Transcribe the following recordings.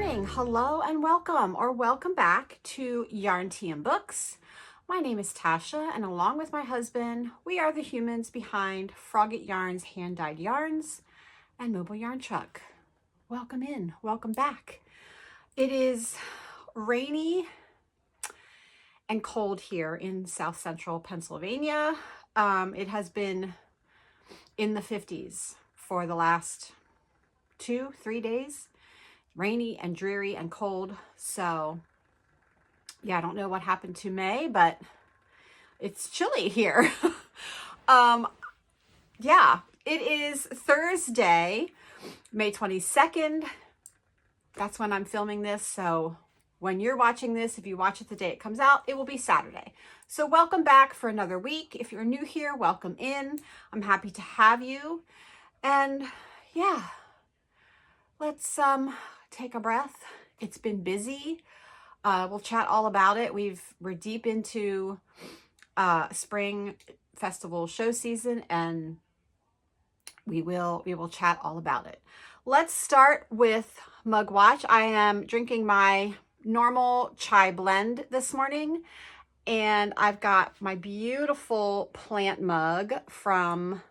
morning. Hello and welcome, or welcome back to Yarn Tea and Books. My name is Tasha, and along with my husband, we are the humans behind Faget Yarn's hand-dyed yarns and mobile yarn truck. Welcome in, welcome back. It is rainy and cold here in South Central Pennsylvania. It has been in the 50s for the last 2-3 days. Rainy and dreary and cold. So yeah, I don't know what happened to May, but it's chilly here. Yeah, it is Thursday, May 22nd. That's when I'm filming this. So when you're watching this, if you watch it the day it comes out, it will be Saturday. So welcome back for another week. If you're new here, welcome in. I'm happy to have you. And yeah, let's take a breath. It's been busy. We'll chat all about it. We're deep into spring festival show season, and we will chat all about it. Let's start with mug watch. I am drinking my normal chai blend this morning, and I've got my beautiful plant mug from,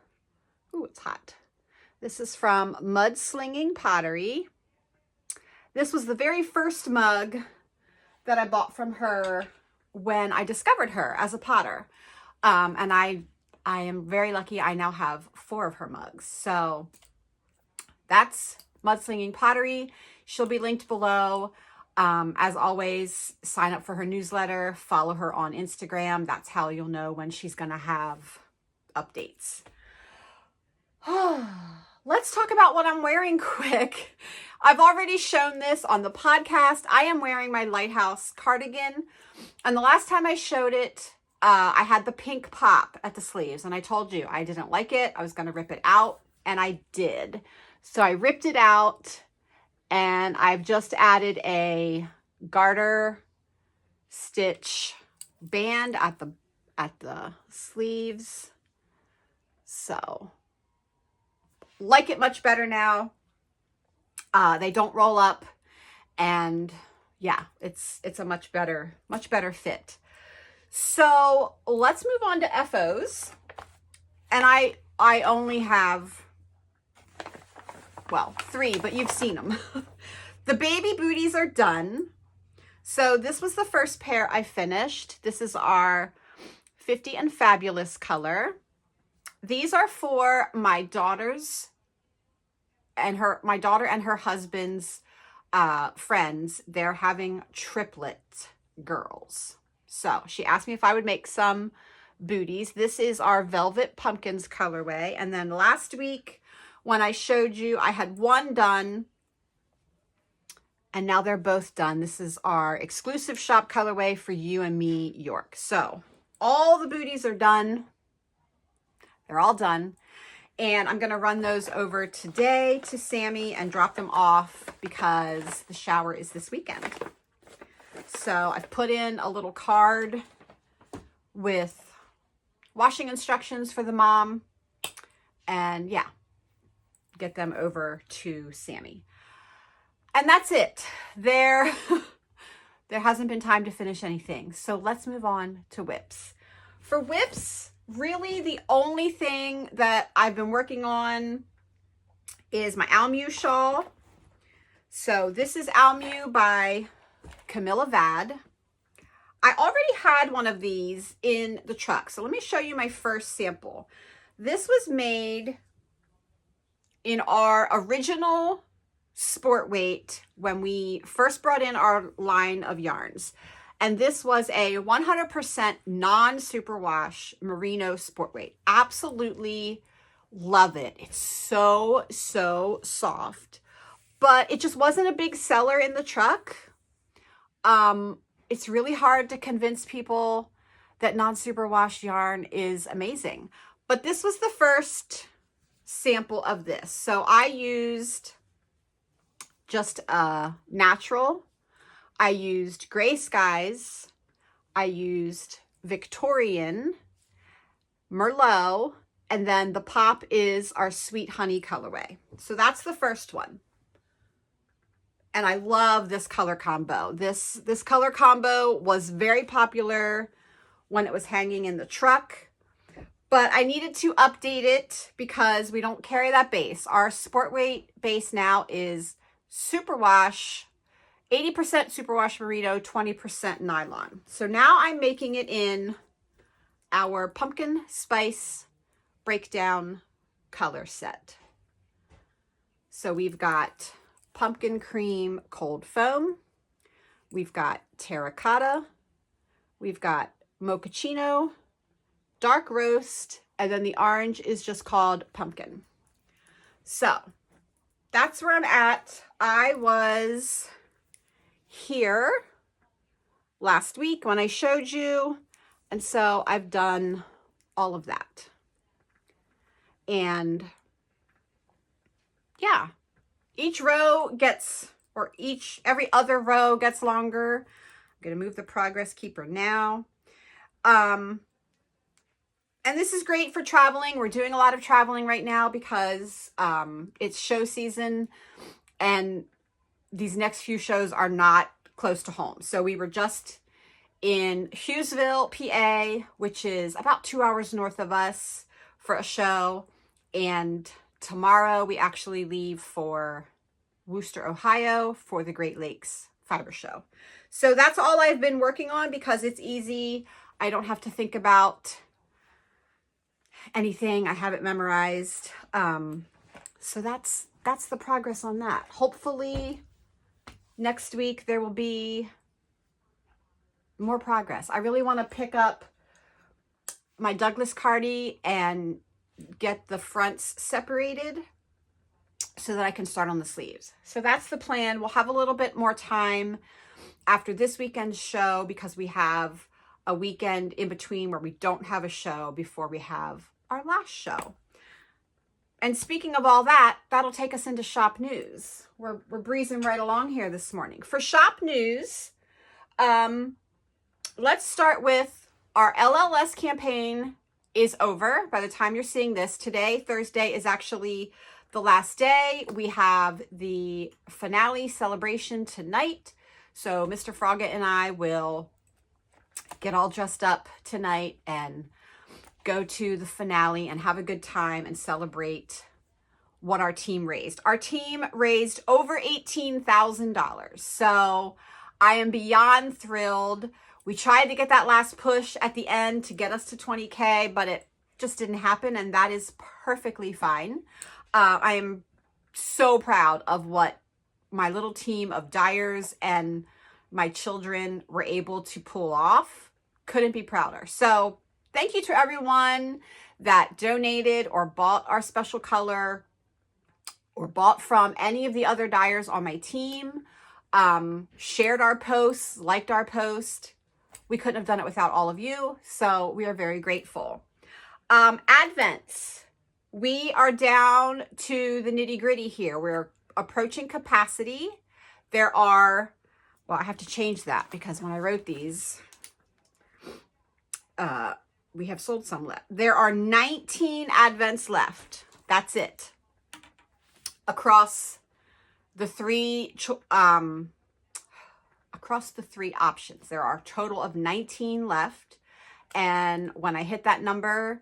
ooh, it's hot. This is from Mudslinging Pottery. This was the very first mug that I bought from her when I discovered her as a potter. And I am very lucky. I now have 4 of her mugs. So that's Mudslinging Pottery. She'll be linked below. As always, sign up for her newsletter, follow her on Instagram. That's how you'll know when she's going to have updates. Let's talk about what I'm wearing quick. I've already shown this on the podcast. I am wearing my Lighthouse Cardigan. And the last time I showed it, I had the pink pop at the sleeves. And I told you I didn't like it. I was going to rip it out. And I did. So I ripped it out. And I've just added a garter stitch band at the sleeves. So like it much better now. They don't roll up, and yeah, it's a much better fit. So let's move on to FOs. And I only have, well, 3, but you've seen them. The baby booties are done. So this was the first pair I finished. This is our 50 and Fabulous color. These are for my daughter's and my daughter and her husband's friends. They're having triplet girls. So she asked me if I would make some booties. This is our Velvet Pumpkins colorway. And then last week when I showed you, I had 1 done, and now they're both done. This is our exclusive shop colorway for You and Me York. So all the booties are done. They're all done. And I'm going to run those over today to Sammy and drop them off because the shower is this weekend. So I've put in a little card with washing instructions for the mom. And yeah, get them over to Sammy. And that's it. There hasn't been time to finish anything. So let's move on to WIPs. For WIPs, really the only thing that I've been working on is my Almue shawl. So this is Almue by Camilla Vad. I already had one of these in the truck. So let me show you my first sample. This was made in our original sport weight when we first brought in our line of yarns. And this was a 100% non-superwash merino sport weight. Absolutely love it. It's so, so soft. But it just wasn't a big seller in the truck. It's really hard to convince people that non-superwash yarn is amazing. But this was the first sample of this. So I used just natural. I used Gray Skies, I used Victorian, Merlot, and then the pop is our Sweet Honey colorway. So that's the first one. And I love this color combo. This color combo was very popular when it was hanging in the truck, but I needed to update it because we don't carry that base. Our sport weight base now is superwash, 80% superwash merino, 20% nylon. So now I'm making it in our pumpkin spice breakdown color set. So we've got pumpkin cream cold foam, we've got terracotta, we've got mochaccino, dark roast, and then the orange is just called pumpkin. So that's where I'm at. I was here last week when I showed you, and so I've done all of that. And yeah, each row gets, or every other row gets longer. I'm going to move the progress keeper now. And this is great for traveling. We're doing a lot of traveling right now because it's show season and these next few shows are not close to home. So we were just in Hughesville, PA, which is about 2 hours north of us, for a show. And tomorrow we actually leave for Wooster, Ohio for the Great Lakes Fiber Show. So that's all I've been working on because it's easy. I don't have to think about anything. I have it memorized. So that's the progress on that. Hopefully next week there will be more progress. I really want to pick up my Douglas Cardi and get the fronts separated so that I can start on the sleeves. So that's the plan. We'll have a little bit more time after this weekend's show because we have a weekend in between where we don't have a show before we have our last show. And speaking of all that, that'll take us into shop news. We're breezing right along here this morning. For shop news, let's start with our LLS campaign is over. By the time you're seeing this today, Thursday, is actually the last day. We have the finale celebration tonight. So Mr. Faget and I will get all dressed up tonight and go to the finale and have a good time and celebrate what our team raised. Our team raised over $18,000. So I am beyond thrilled. We tried to get that last push at the end to get us to 20K, but it just didn't happen, and that is perfectly fine. I am so proud of what my little team of dyers and my children were able to pull off. Couldn't be prouder. So thank you to everyone that donated or bought our special color or bought from any of the other dyers on my team, shared our posts, liked our post. We couldn't have done it without all of you, so we are very grateful. Advents. We are down to the nitty gritty here. We're approaching capacity. There are, well, I have to change that because when I wrote these, we have sold some left. There are 19 Advents left. That's it. Across the three options. There are a total of 19 left. And when I hit that number,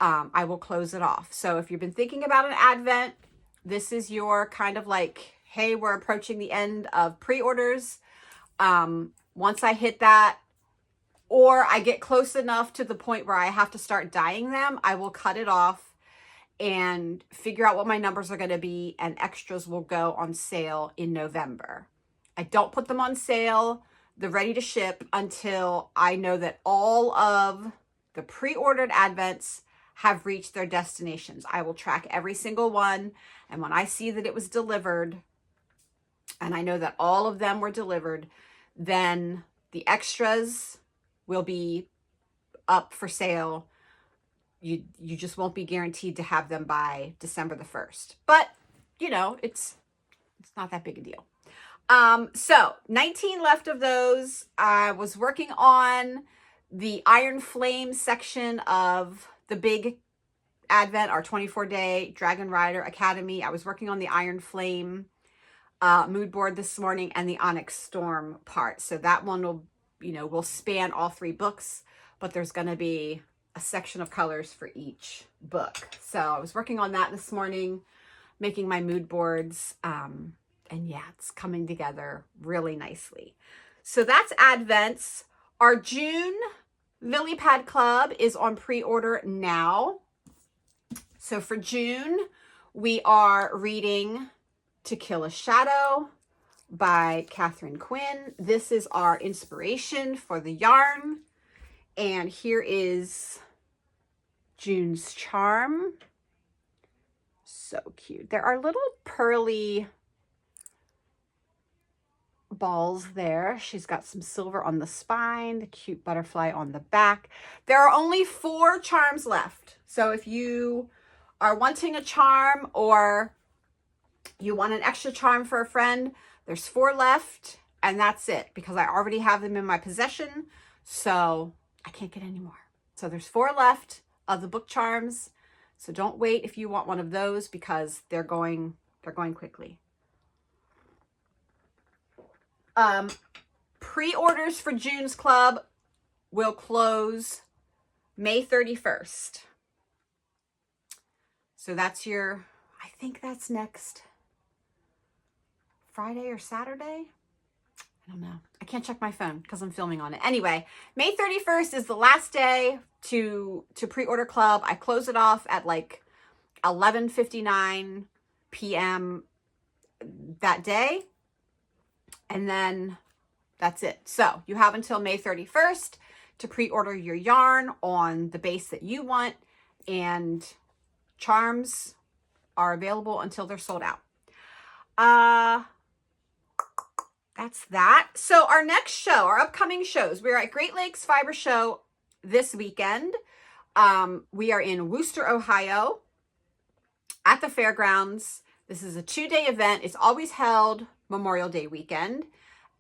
I will close it off. So if you've been thinking about an Advent, this is your kind of like, hey, we're approaching the end of pre-orders. Once I hit that, or I get close enough to the point where I have to start dyeing them, I will cut it off and figure out what my numbers are going to be, and extras will go on sale in November. I don't put them on sale, the ready to ship, until I know that all of the pre-ordered Advents have reached their destinations. I will track every single one, and when I see that it was delivered, and I know that all of them were delivered, then the extras will be up for sale. You just won't be guaranteed to have them by December the 1st. But, you know, it's not that big a deal. So 19 left of those. I was working on the Iron Flame section of the big Advent, our 24-day Dragon Rider Academy. I was working on the Iron Flame mood board this morning and the Onyx Storm part. So that one will, you know, will span all 3 books, but there's going to be a section of colors for each book. So I was working on that this morning, making my mood boards. And yeah, it's coming together really nicely. So that's Advents. Our June Lilypad Club is on pre-order now. So for June, we are reading To Kill a Shadow by Catherine Quinn. This is our inspiration for the yarn. And here is June's charm. So cute. There are little pearly balls there. She's got some silver on the spine, the cute butterfly on the back. There are only 4 charms left. So if you are wanting a charm or you want an extra charm for a friend, there's 4 left and that's it, because I already have them in my possession, so I can't get any more. So there's 4 left of the book charms. So don't wait if you want one of those, because they're going quickly. Pre-orders for June's club will close May 31st. So that's your, I think that's next Friday or Saturday. I don't know. I can't check my phone because I'm filming on it. Anyway, May 31st is the last day to pre-order club. I close it off at like 11:59 p.m. that day. And then that's it. So you have until May 31st to pre-order your yarn on the base that you want, and charms are available until they're sold out. That's that. So our next show, our upcoming shows, we're at Great Lakes Fiber Show this weekend. We are in Wooster, Ohio at the fairgrounds. This is a 2-day event. It's always held Memorial Day weekend.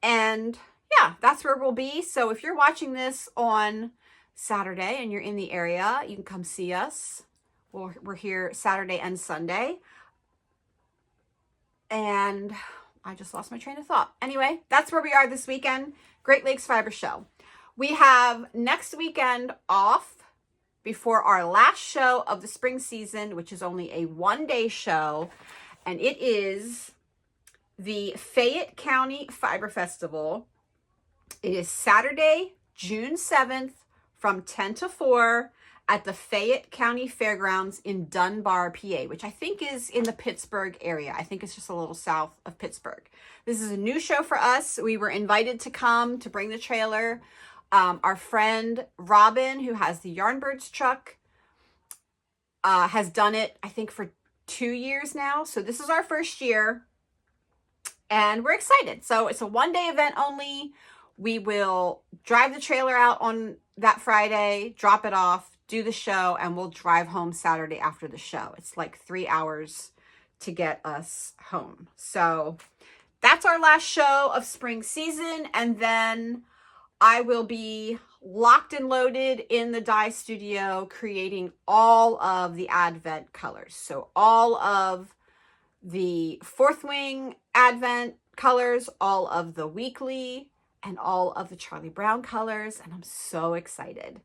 And yeah, that's where we'll be. So if you're watching this on Saturday and you're in the area, you can come see us. We're here Saturday and Sunday. And I just lost my train of thought. Anyway, that's where we are this weekend. Great Lakes Fiber Show. We have next weekend off before our last show of the spring season, which is only a 1-day show. And it is the Fayette County Fiber Festival. It is Saturday, June 7th from 10 to 4 at the Fayette County Fairgrounds in Dunbar, PA, which I think is in the Pittsburgh area. I think it's just a little south of Pittsburgh. This is a new show for us. We were invited to come to bring the trailer. Our friend Robin, who has the Yarnbirds truck, has done it, I think, for 2 years now. So this is our first year and we're excited. So it's a 1-day event only. We will drive the trailer out on that Friday, drop it off, do the show, and we'll drive home Saturday after the show. It's like 3 hours to get us home. So that's our last show of spring season. And then I will be locked and loaded in the dye studio creating all of the Advent colors. So all of the Fourth Wing Advent colors, all of the weekly, and all of the Charlie Brown colors. And I'm so excited.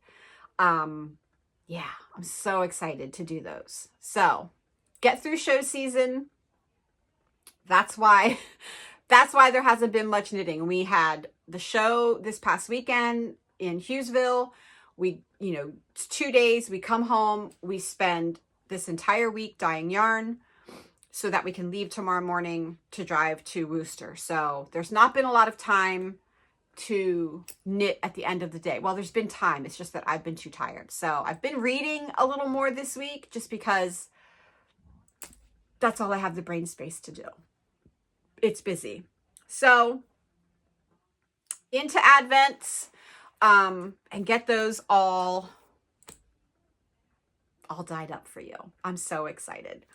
Yeah, I'm so excited to do those. So get through show season. That's why there hasn't been much knitting. We had the show this past weekend in Hughesville. It's 2 days. We come home. We spend this entire week dyeing yarn so that we can leave tomorrow morning to drive to Wooster. So there's not been a lot of time to knit at the end of the day. Well, there's been time. It's just that I've been too tired. So I've been reading a little more this week just because that's all I have the brain space to do. It's busy. So into Advents, and get those all dyed up for you. I'm so excited.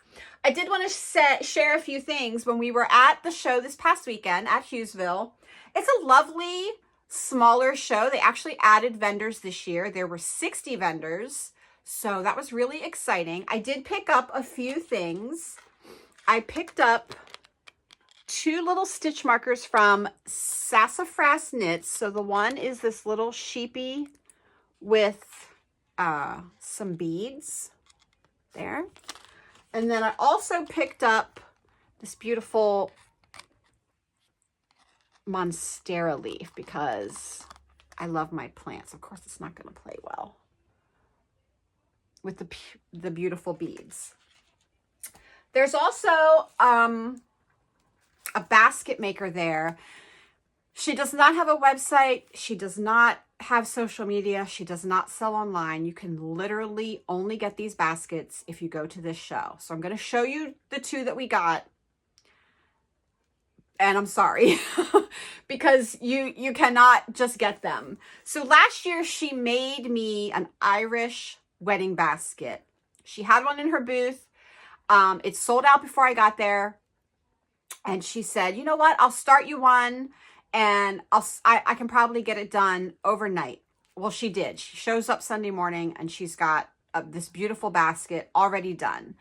I did want to share a few things. When we were at the show this past weekend at Hughesville, it's a lovely, smaller show. They actually added vendors this year. There were 60 vendors, so that was really exciting. I did pick up a few things. I picked up two little stitch markers from Sassafras Knits. So the one is this little sheepy with some beads there. And then I also picked up this beautiful Monstera leaf because I love my plants. Of course, it's not going to play well with the beautiful beads. There's also a basket maker there. She does not have a website. She does not have social media. She does not sell online. You can literally only get these baskets if you go to this show. So I'm going to show you the two that we got. And I'm sorry because you cannot just get them. So last year she made me an Irish wedding basket. She had one in her booth. It sold out before I got there. And she said, you know what? I'll start you one and I can probably get it done overnight. Well, she did. She shows up Sunday morning and she's got this beautiful basket already done.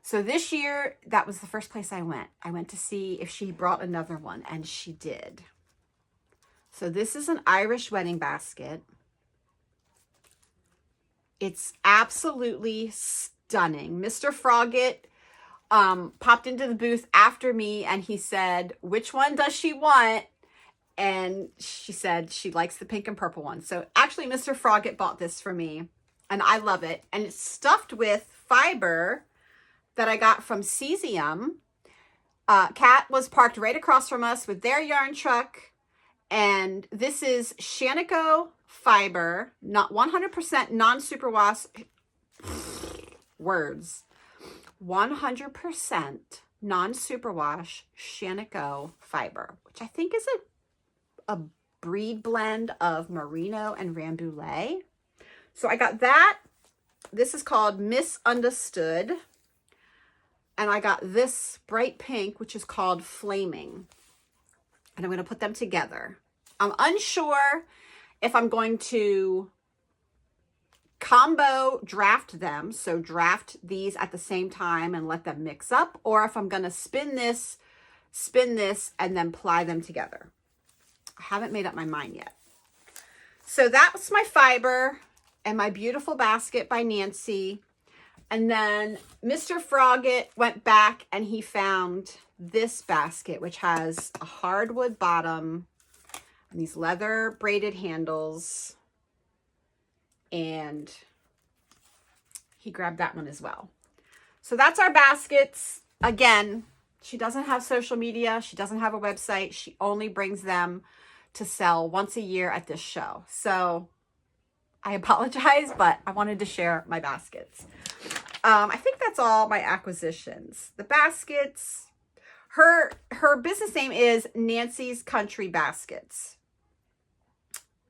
So this year, that was the first place I went. I went to see if she brought another one, and she did. So this is an Irish wedding basket. It's absolutely stunning. Mr. Faget popped into the booth after me, and he said, which one does she want? And she said she likes the pink and purple one. So actually, Mr. Faget bought this for me, and I love it. And it's stuffed with fiber that I got from Cesium. Kat was parked right across from us with their yarn truck. And this is Shanico fiber, not 100% non-superwash, words, 100% non-superwash Shanico fiber, which I think is a breed blend of merino and rambouillet. So I got that. This is called Misunderstood. And I got this bright pink, which is called Flaming. And I'm going to put them together. I'm unsure if I'm going to combo draft them. So draft these at the same time and let them mix up. Or if I'm going to spin this, and then ply them together. I haven't made up my mind yet. So that's my fiber and my beautiful basket by Nancy. And then Mr. Faget went back and he found this basket, which has a hardwood bottom and these leather braided handles. And he grabbed that one as well. So that's our baskets. Again, she doesn't have social media. She doesn't have a website. She only brings them to sell once a year at this show. So I apologize, but I wanted to share my baskets. I think that's all my acquisitions. The baskets, her business name is Nancy's Country Baskets.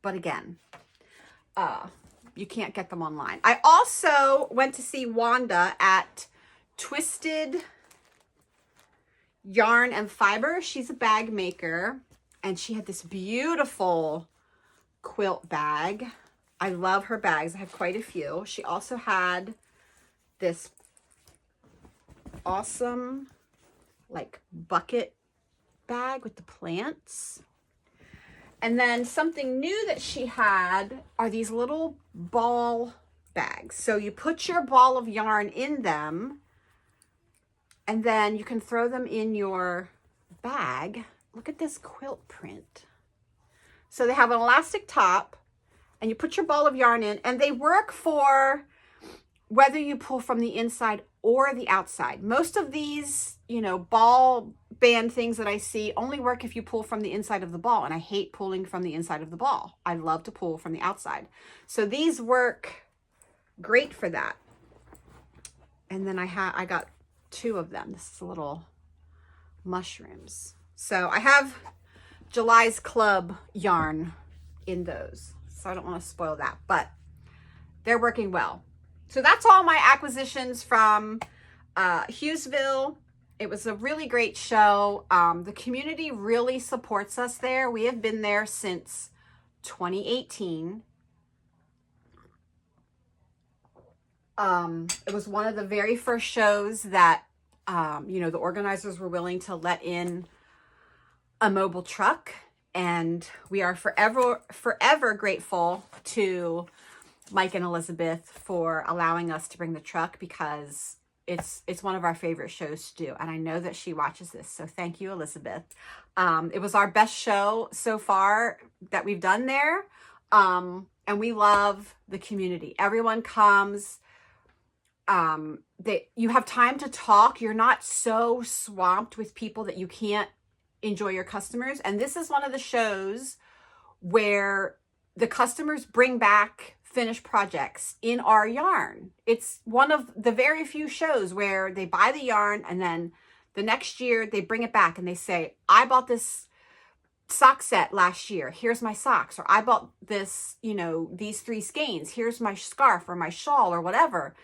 But again, you can't get them online. I also went to see Wanda at Twisted Yarn and Fiber. She's a bag maker, and she had this beautiful quilt bag. I love her bags. I have quite a few. She also had this awesome like bucket bag with the plants. And then something new that she had are these little ball bags. So you put your ball of yarn in them and then you can throw them in your bag. Look at this quilt print. So they have an elastic top and you put your ball of yarn in, and they work for whether you pull from the inside or the outside. Most of these, you know, ball band things that I see only work if you pull from the inside of the ball, and I hate pulling from the inside of the ball. I love to pull from the outside. So these work great for that. And then I got two of them. This is little mushrooms. So I have July's Club yarn in those. So I don't want to spoil that, but they're working well. So that's all my acquisitions from Hughesville. It was a really great show. The community really supports us there. We have been there since 2018. It was one of the very first shows that, you know, the organizers were willing to let in a mobile truck, and we are forever grateful to Mike and Elizabeth for allowing us to bring the truck, because it's one of our favorite shows to do, and I know that she watches this, so thank you, Elizabeth. It was our best show so far that we've done there, and we love the community. Everyone comes. You have time to talk. You're not so swamped with people that you can't enjoy your customers. And this is one of the shows where the customers bring back finished projects in our yarn. It's one of the very few shows where they buy the yarn and then the next year they bring it back and they say, I bought this sock set last year. Here's my socks. Or I bought this, you know, these 3 skeins. Here's my scarf or my shawl or whatever.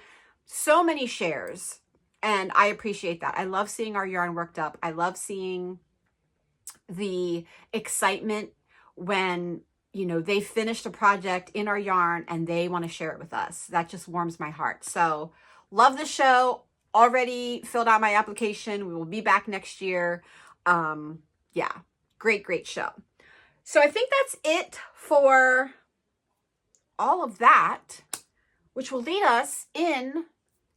So many shares. And I appreciate that. I love seeing our yarn worked up. I love seeing the excitement when, you know, they finished a project in our yarn and they want to share it with us. That just warms my heart. So love the show. Already filled out my application. We will be back next year. Yeah, great show. So I think that's it for all of that, which will lead us in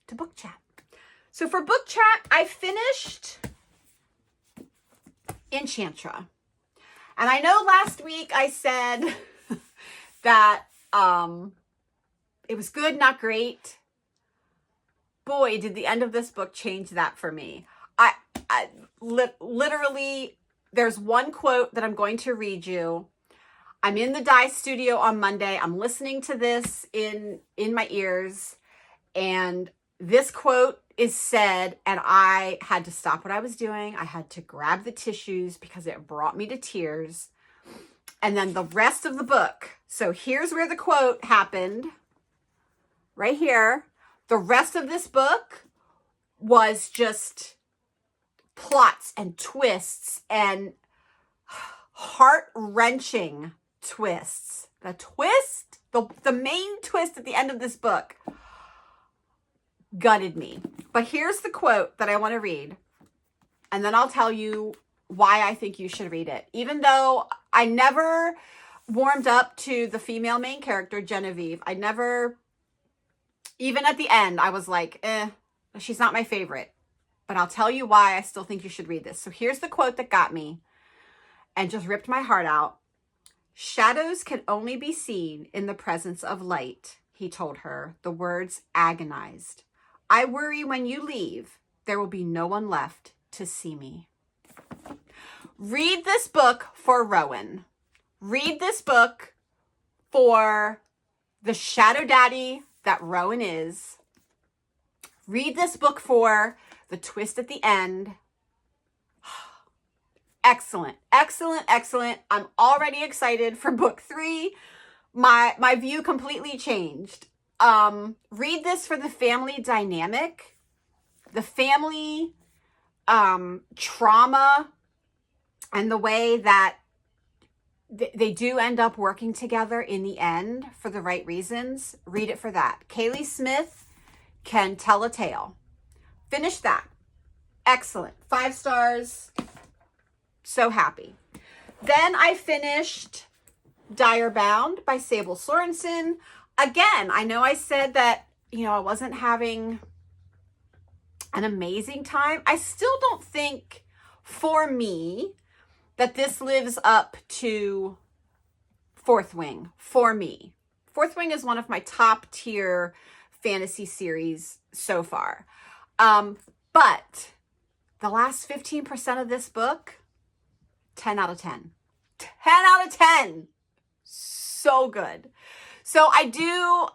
to book chat. So for book chat, I finished Enchantra. And I know last week I said that it was good, not great. Boy, did the end of this book change that for me. Literally, there's one quote that I'm going to read you. I'm in the dye studio on Monday. I'm listening to this in my ears, and this quote is said, and I had to stop what I was doing. I had to grab the tissues because it brought me to tears. And then the rest of the book. So here's where the quote happened. Right here. The rest of this book was just plots and twists and heart-wrenching twists. The main twist at the end of this book gutted me. But here's the quote that I want to read, and then I'll tell you why I think you should read it. Even though I never warmed up to the female main character, Genevieve, I never, even at the end, I was like, she's not my favorite. But I'll tell you why I still think you should read this. So here's the quote that got me and just ripped my heart out. Shadows can only be seen in the presence of light, he told her, the words agonized. I worry when you leave, there will be no one left to see me. Read this book for Rowan. Read this book for the shadow daddy that Rowan is. Read this book for the twist at the end. Excellent, excellent, excellent. I'm already excited for book 3. My view completely changed. Read this for the family dynamic, the family trauma, and the way that they do end up working together in the end for the right reasons. Read it for that. Kaylee Smith can tell a tale. Finish that. Excellent. 5 stars. So happy. Then I finished Dire Bound by Sable Sorensen. Again, I know I said that, you know, I wasn't having an amazing time. I still don't think, for me, that this lives up to Fourth Wing for me. Fourth Wing is one of my top tier fantasy series so far. But the last 15% of this book, 10 out of 10. 10 out of 10. So good. So I do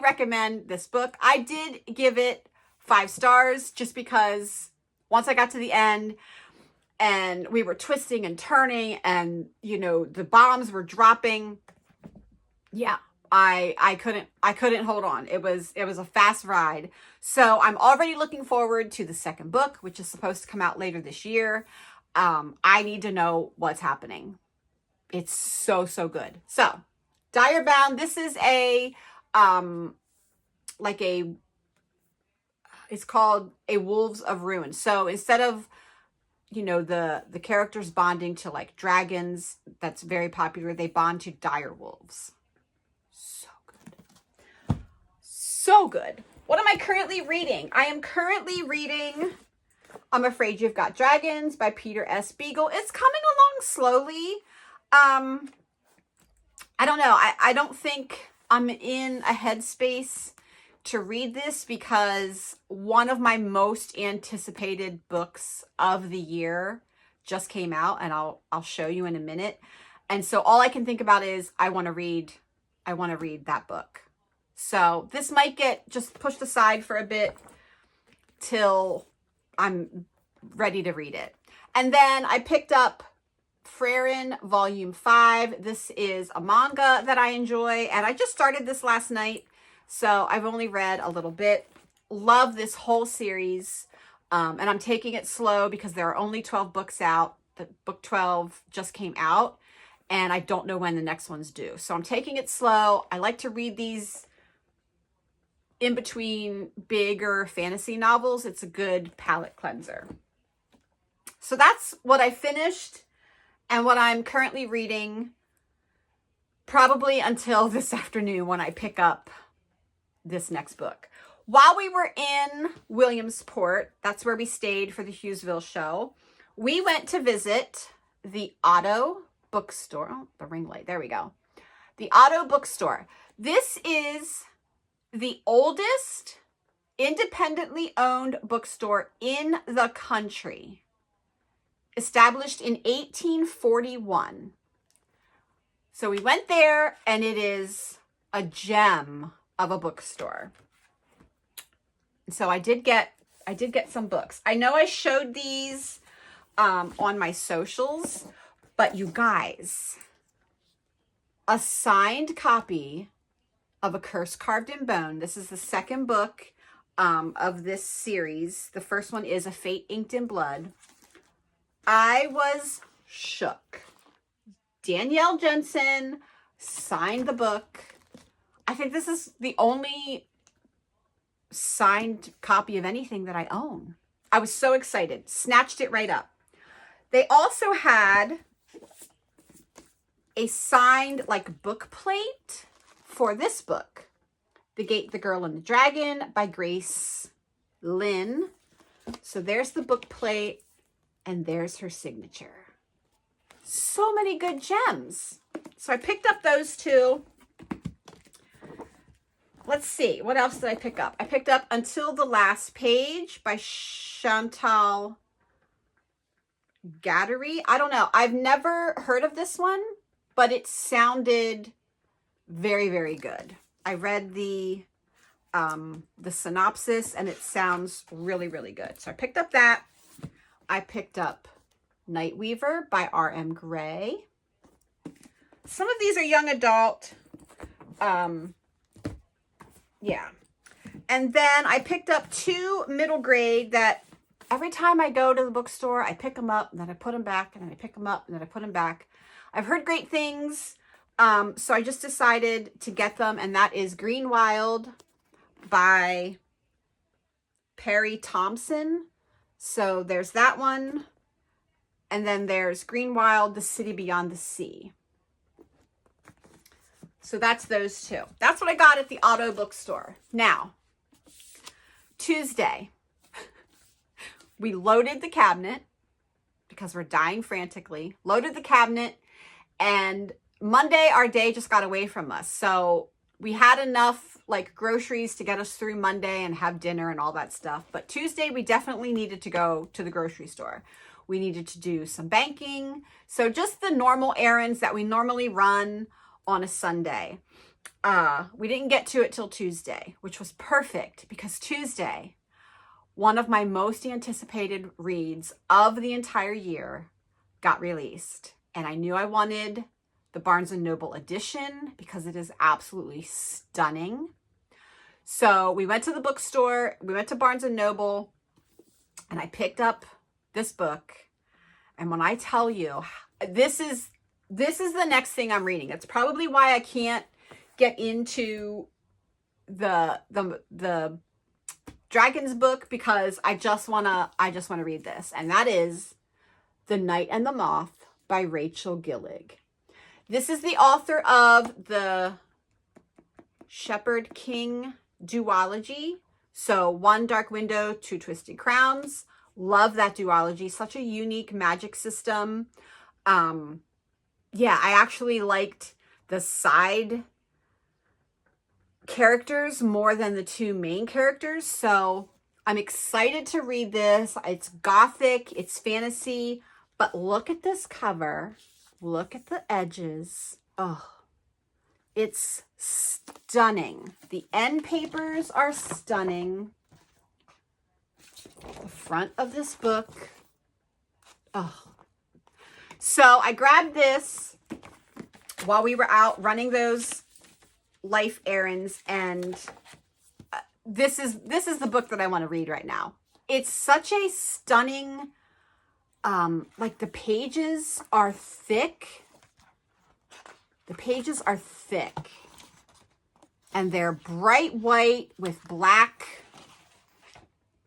recommend this book. I did give it 5 stars just because once I got to the end and we were twisting and turning and, you know, the bombs were dropping. Yeah, I couldn't hold on. It was a fast ride. So I'm already looking forward to the second book, which is supposed to come out later this year. I need to know what's happening. It's so good. So Dire Bound, this is a, it's called a Wolves of Ruin. So instead of, you know, the characters bonding to like dragons. That's very popular. They bond to dire wolves. So good. So good. What am I currently reading? I am currently reading I'm Afraid You've Got Dragons by Peter S. Beagle. It's coming along slowly. I don't know. I don't think I'm in a headspace to read this because one of my most anticipated books of the year just came out, and I'll show you in a minute. And so all I can think about is I want to read that book. So this might get just pushed aside for a bit till I'm ready to read it. And then I picked up Preorder Volume 5. This is a manga that I enjoy, and I just started this last night, so I've only read a little bit. Love this whole series, and I'm taking it slow because there are only 12 books out. The book 12 just came out, and I don't know when the next one's due. So I'm taking it slow. I like to read these in between bigger fantasy novels. It's a good palate cleanser. So that's what I finished and what I'm currently reading, probably until this afternoon when I pick up this next book. While we were in Williamsport, that's where we stayed for the Hughesville show, we went to visit the OTTO bookstore. Oh, the ring light. There we go. The OTTO bookstore. This is the oldest independently owned bookstore in the country. Established in 1841. So we went there, and it is a gem of a bookstore. So I did get some books. I know I showed these on my socials, but you guys, a signed copy of A Curse Carved in Bone. This is the second book of this series. The first one is A Fate Inked in Blood. I was shook. Danielle Jensen signed the book. I think this is the only signed copy of anything that I own. I was so excited. Snatched it right up. They also had a signed like book plate for this book, The Gate, the Girl, and the Dragon by Grace Lynn. So there's the book plate. And there's her signature. So many good gems. So I picked up those two. Let's see. What else did I pick up? I picked up Until the Last Page by Chantal Gattari. I don't know. I've never heard of this one, but it sounded very, very good. I read the synopsis, and it sounds really, really good. So I picked up that. I picked up Night Weaver by R.M. Gray. Some of these are young adult. Yeah. And then I picked up two middle grade that every time I go to the bookstore, I pick them up, and then I put them back, and then I pick them up, and then I put them back. I've heard great things, so I just decided to get them, and that is Green Wild by Perry Thompson. So there's that one. And then there's Green Wild, The City Beyond the Sea. So that's those two. That's what I got at the OTTO bookstore. Now, Tuesday, we loaded the cabinet because we're dying frantically. Loaded the cabinet, and Monday, our day just got away from us. So we had enough like groceries to get us through Monday and have dinner and all that stuff. But Tuesday, we definitely needed to go to the grocery store. We needed to do some banking. So just the normal errands that we normally run on a Sunday. We didn't get to it till Tuesday, which was perfect because Tuesday, one of my most anticipated reads of the entire year, got released. And I knew I wanted the Barnes & Noble edition because it is absolutely stunning. So we went to the bookstore, we went to Barnes & Noble, and I picked up this book. And when I tell you, this is the next thing I'm reading. It's probably why I can't get into the Dragons book, because I just want to read this. And that is The Night and the Moth by Rachel Gillig. This is the author of the Shepherd King duology. So One Dark Window, Two Twisted Crowns. Love that duology. Such a unique magic system. Yeah, I actually liked the side characters more than the two main characters. So I'm excited to read this. It's gothic, it's fantasy, but look at this cover. Look at the edges. Oh, it's stunning. The end papers are stunning. The front of this book. Oh. So I grabbed this while we were out running those life errands, and this is the book that I want to read right now. It's such a stunning, like the pages are thick. The pages are thick. And they're bright white with black.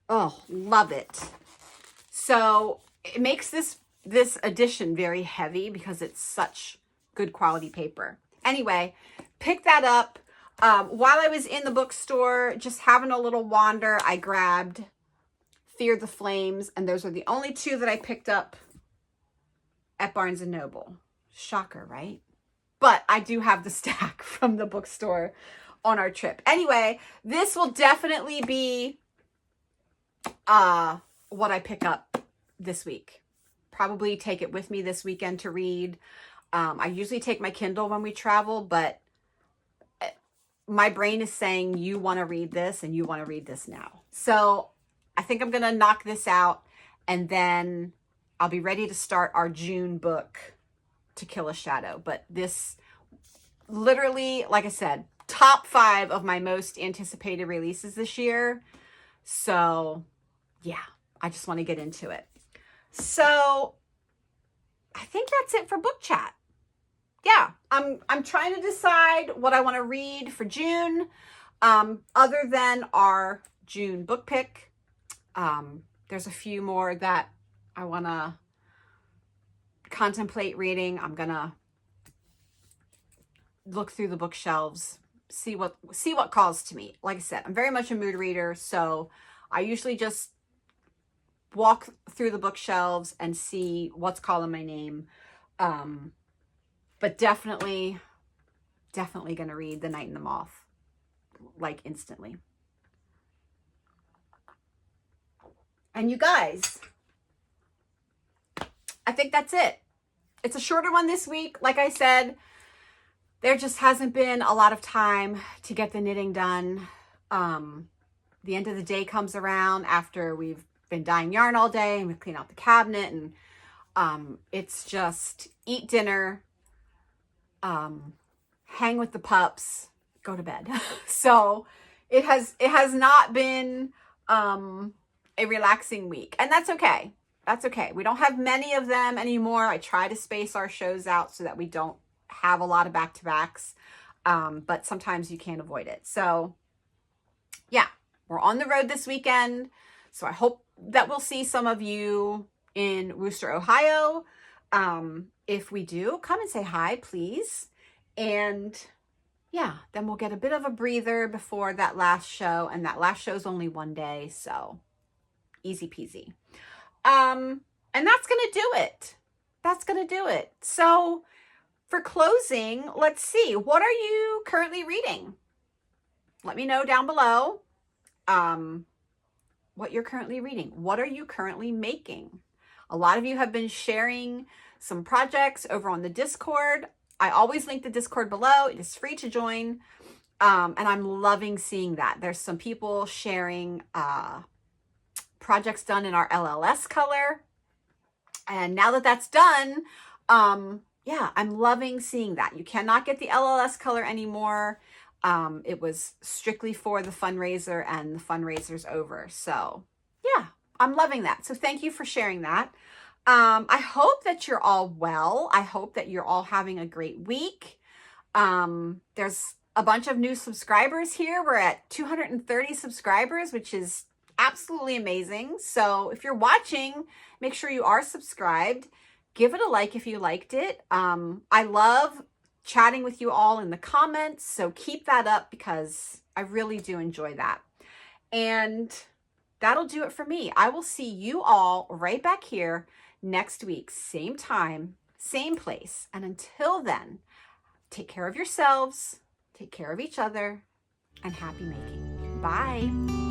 Oh, love it. So it makes this edition very heavy because it's such good quality paper. Anyway, pick that up. While I was in the bookstore, just having a little wander, I grabbed Fear the Flames, and those are the only two that I picked up at Barnes & Noble. Shocker, right? But I do have the stack from the bookstore on our trip. Anyway, this will definitely be what I pick up this week. Probably take it with me this weekend to read. I usually take my Kindle when we travel, but my brain is saying you want to read this and you want to read this now. So I think I'm going to knock this out, and then I'll be ready to start our June book, To Kill a Shadow. But this literally, like I said, top 5 of my most anticipated releases this year. So yeah, I just want to get into it. So I think that's it for book chat. Yeah, I'm trying to decide what I want to read for June, other than our June book pick. There's a few more that I want to contemplate reading. I'm gonna look through the bookshelves, see what calls to me. Like I said, I'm very much a mood reader, so I usually just walk through the bookshelves and see what's calling my name. But definitely going to read The Night and the Moth, like instantly. And you guys, I think that's it. It's a shorter one this week. Like I said, there just hasn't been a lot of time to get the knitting done. The end of the day comes around after we've been dyeing yarn all day and we clean out the cabinet, and it's just eat dinner, hang with the pups, go to bed. So it has not been a relaxing week, and that's okay. That's okay. We don't have many of them anymore. I try to space our shows out so that we don't have a lot of back-to-backs, but sometimes you can't avoid it. So yeah, we're on the road this weekend, so I hope that we'll see some of you in Wooster, Ohio. If we do, come and say hi, please. And yeah, then we'll get a bit of a breather before that last show. And that last show is only one day, so easy peasy. And that's going to do it. That's going to do it. So for closing, let's see. What are you currently reading? Let me know down below what you're currently reading. What are you currently making? A lot of you have been sharing some projects over on the Discord. I always link the Discord below. It is free to join. And I'm loving seeing that. There's some people sharing projects done in our LLS color. And now that that's done, yeah, I'm loving seeing that. You cannot get the LLS color anymore. It was strictly for the fundraiser, and the fundraiser's over. So yeah, I'm loving that. So thank you for sharing that. I hope that you're all well. I hope that you're all having a great week. There's a bunch of new subscribers here. We're at 230 subscribers, which is absolutely amazing. So if you're watching, make sure you are subscribed. Give it a like if you liked it. I love chatting with you all in the comments, so keep that up because I really do enjoy that. And that'll do it for me. I will see you all right back here next week, same time, same place. And until then, take care of yourselves, take care of each other, and happy making. Bye.